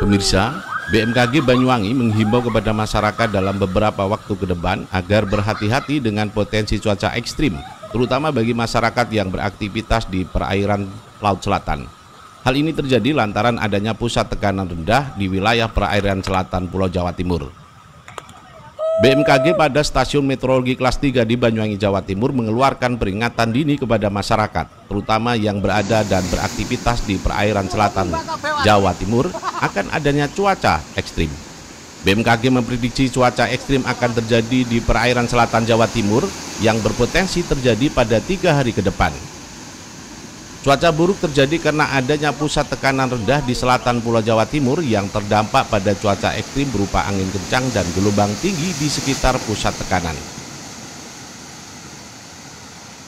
Pemirsa, BMKG Banyuwangi menghimbau kepada masyarakat dalam beberapa waktu ke depan agar berhati-hati dengan potensi cuaca ekstrim, terutama bagi masyarakat yang beraktivitas di perairan Laut Selatan. Hal ini terjadi lantaran adanya pusat tekanan rendah di wilayah perairan selatan Pulau Jawa Timur. BMKG pada Stasiun Meteorologi Kelas 3 di Banyuwangi, Jawa Timur mengeluarkan peringatan dini kepada masyarakat, terutama yang berada dan beraktivitas di perairan selatan Jawa Timur akan adanya cuaca ekstrim. BMKG memprediksi cuaca ekstrim akan terjadi di perairan selatan Jawa Timur yang berpotensi terjadi pada 3 hari ke depan. Cuaca buruk terjadi karena adanya pusat tekanan rendah di selatan Pulau Jawa Timur yang terdampak pada cuaca ekstrim berupa angin kencang dan gelombang tinggi di sekitar pusat tekanan.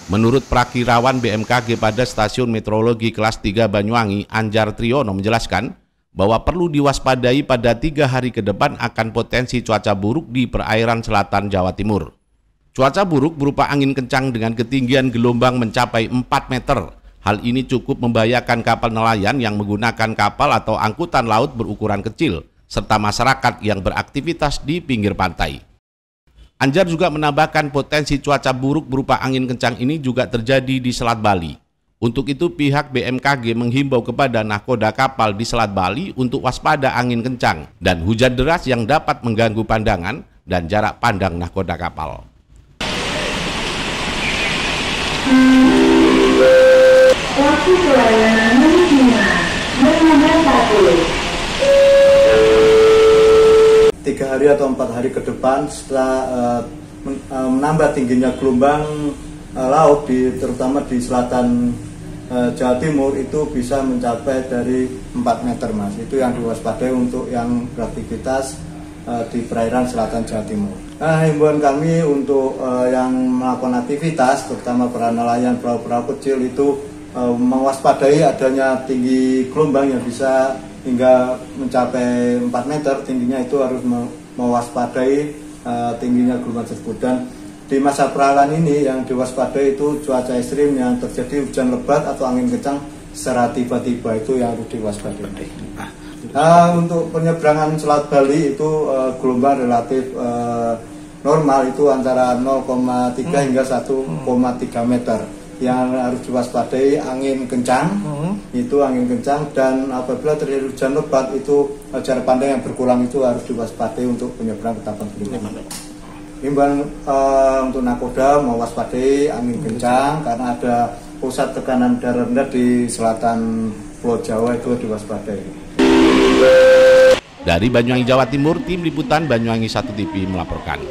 Menurut Prakirawan BMKG pada Stasiun Meteorologi Kelas 3 Banyuwangi, Anjar Triyono menjelaskan bahwa perlu diwaspadai pada 3 hari ke depan akan potensi cuaca buruk di perairan selatan Jawa Timur. Cuaca buruk berupa angin kencang dengan ketinggian gelombang mencapai 4 meter. Hal ini cukup membahayakan kapal nelayan yang menggunakan kapal atau angkutan laut berukuran kecil, serta masyarakat yang beraktivitas di pinggir pantai. Anjar juga menambahkan potensi cuaca buruk berupa angin kencang ini juga terjadi di Selat Bali. Untuk itu pihak BMKG menghimbau kepada nahkoda kapal di Selat Bali untuk waspada angin kencang dan hujan deras yang dapat mengganggu pandangan dan jarak pandang nahkoda kapal. Waktu pelayanan menit 3 hari atau 4 hari ke depan setelah menambah tingginya gelombang laut terutama di selatan Jawa Timur itu bisa mencapai dari 4 meter, Mas. Itu yang diwaspadai untuk yang beraktivitas di perairan selatan Jawa Timur. Nah, himbauan kami untuk yang melakukan aktivitas, terutama para nelayan perahu-perahu kecil itu mewaspadai adanya tinggi gelombang yang bisa hingga mencapai 4 meter tingginya, itu harus mewaspadai tingginya gelombang tersebut. Dan di masa peralihan ini yang diwaspadai itu cuaca ekstrim yang terjadi hujan lebat atau angin kencang secara tiba-tiba, itu yang harus diwaspadai. Untuk penyeberangan Selat Bali itu gelombang relatif normal, itu antara 0,3 hingga 1,3 meter. Yang harus diwaspadai angin kencang, itu angin kencang, dan apabila terjadi hujan lebat itu jarak pandang yang berkurang, itu harus diwaspadai untuk penyeberang ke Tapan Gili. Himbauan untuk nakoda mewaspadai angin kencang karena ada pusat tekanan udara rendah di selatan Pulau Jawa, itu diwaspadai. Dari Banyuwangi, Jawa Timur, Tim Liputan Banyuwangi 1 TV melaporkan.